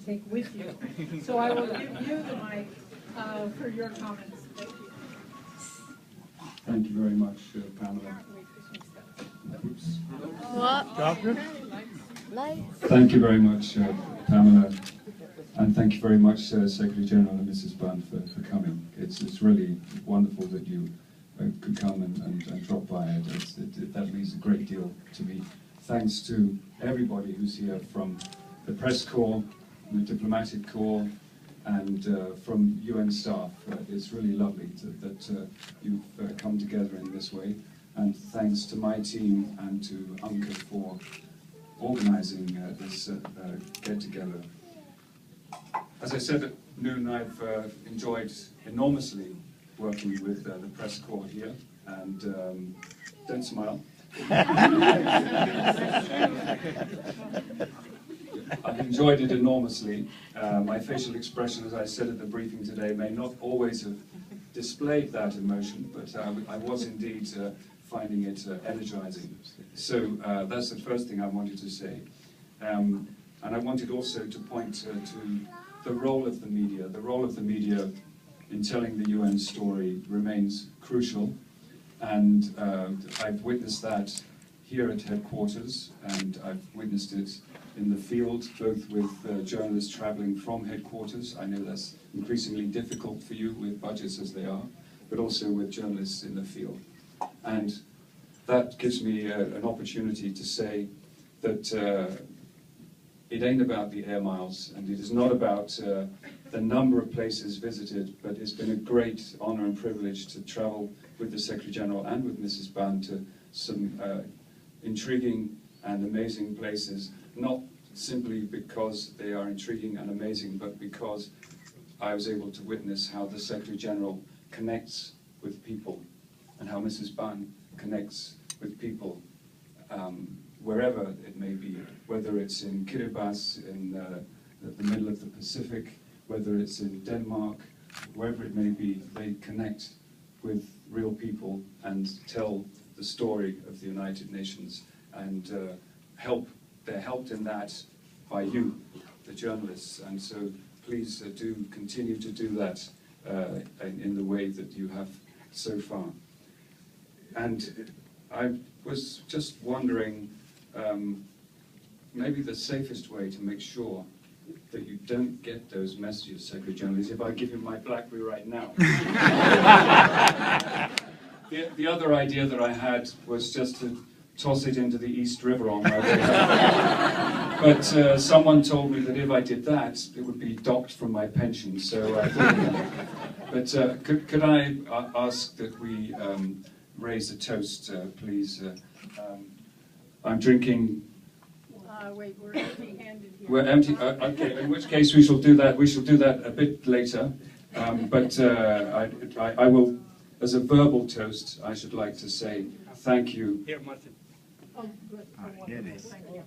take with you. So I will give you the mic for your comments. Thank you. Thank you very much, Pamela. Oops. Thank you very much, Pamela, and thank you very much, Secretary General and Mrs. Bunn, for coming. It's really wonderful that you could come and drop by. That means a great deal to me. Thanks to everybody who's here, from the press corps, the diplomatic corps, and from UN staff. It's really lovely that you've come together in this way. And thanks to my team and to UNCA for organising this get-together. As I said at noon, I've enjoyed enormously working with the press corps here, and don't smile. I've enjoyed it enormously. My facial expression, as I said at the briefing today, may not always have displayed that emotion, but I was indeed finding it energizing. So that's the first thing I wanted to say. And I wanted also to point to the role of the media. The role of the media in telling the UN story remains crucial, and I've witnessed that here at headquarters, and I've witnessed it in the field, both with journalists traveling from headquarters. I know that's increasingly difficult for you with budgets as they are, but also with journalists in the field. And that gives me an opportunity to say that it ain't about the air miles, and it is not about the number of places visited, but it's been a great honor and privilege to travel with the Secretary General and with Mrs. Bunn to some intriguing and amazing places, not simply because they are intriguing and amazing, but because I was able to witness how the Secretary General connects with people, and how Mrs. Bunn connects with people wherever it may be, whether it's in Kiribati, in the middle of the Pacific, whether it's in Denmark, wherever it may be, they connect with real people and tell the story of the United Nations, and they're helped in that by you, the journalists, and so please do continue to do that in the way that you have so far. And I was just wondering, maybe the safest way to make sure that you don't get those messages, Secretary General, is if I give you my BlackBerry right now. The other idea that I had was just to toss it into the East River on my way home. But someone told me that if I did that, it would be docked from my pension. So, but could I ask that we raise a toast, please? I'm drinking. Wait, we're empty-handed here. We're empty. Okay, in which case we shall do that. We shall do that a bit later. But I will, as a verbal toast, I should like to say thank you. Here, Martin. Oh, good. Thank you.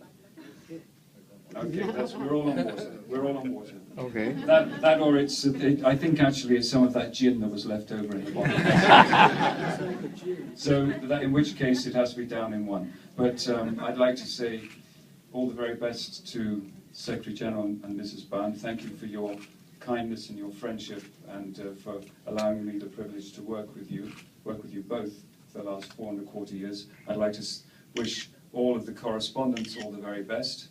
Okay, we're all on water. We're all on water. Okay. That or it's. I think actually it's some of that gin that was left over in the bottle. So that, in which case it has to be down in one. But I'd like to say all the very best to Secretary General and Mrs. Bunn. Thank you for your kindness and your friendship, and for allowing me the privilege to work with you both for the last 4¼ years. I'd like to wish all of the correspondents all the very best,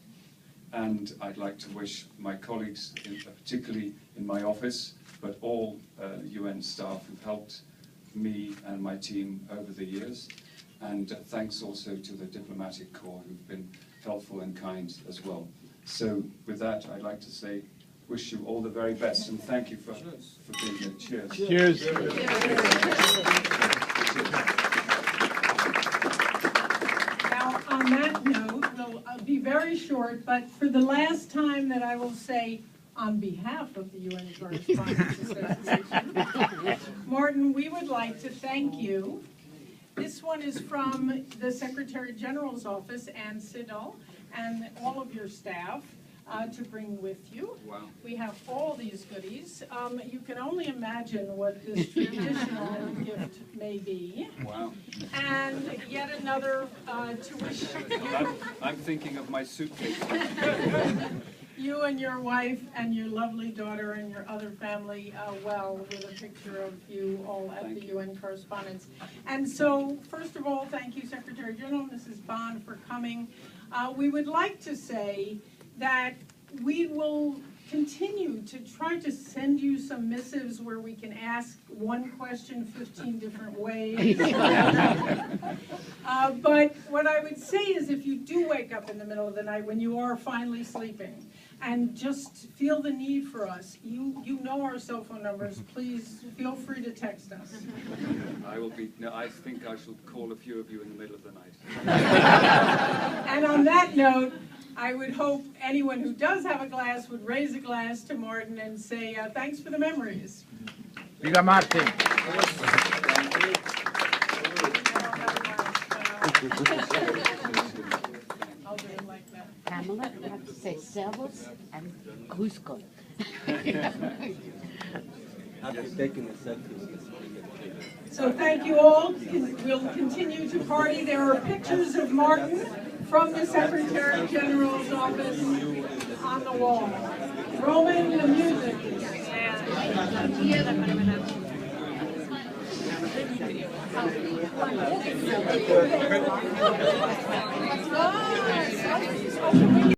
and I'd like to wish my colleagues, particularly in my office, but all UN staff who've helped me and my team over the years, and thanks also to the diplomatic corps who've been helpful and kind as well. So with that, I'd like to say, wish you all the very best, and thank you for being here. Cheers. Cheers. Now, on that note, I'll be very short, but for the last time that I will say, on behalf of the UN Correspondents Association, Martin, we would like to thank you. This one is from the Secretary General's office, Ann Siddall, and all of your staff to bring with you. Wow. We have all these goodies. You can only imagine what this traditional gift may be. Wow. And yet another to wish you. I'm thinking of my suitcase. you and your wife and your lovely daughter and your other family well with a picture of you all at the UN Correspondence. And so, first of all, thank you, Secretary General, Mrs. Bond, for coming. We would like to say that we will continue to try to send you some missives where we can ask one question 15 different ways. But what I would say is if you do wake up in the middle of the night when you are finally sleeping and just feel the need for us, you know our cell phone numbers, please feel free to text us. I think I shall call a few of you in the middle of the night. And on that note, I would hope anyone who does have a glass would raise a glass to Martin and say, thanks for the memories. Viva Martin! I'll do it like that. Pamela, you have to say servus and grüß Gott. So thank you all. We'll continue to party. There are pictures of Martin from the Secretary General's office on the wall. Roman, the music.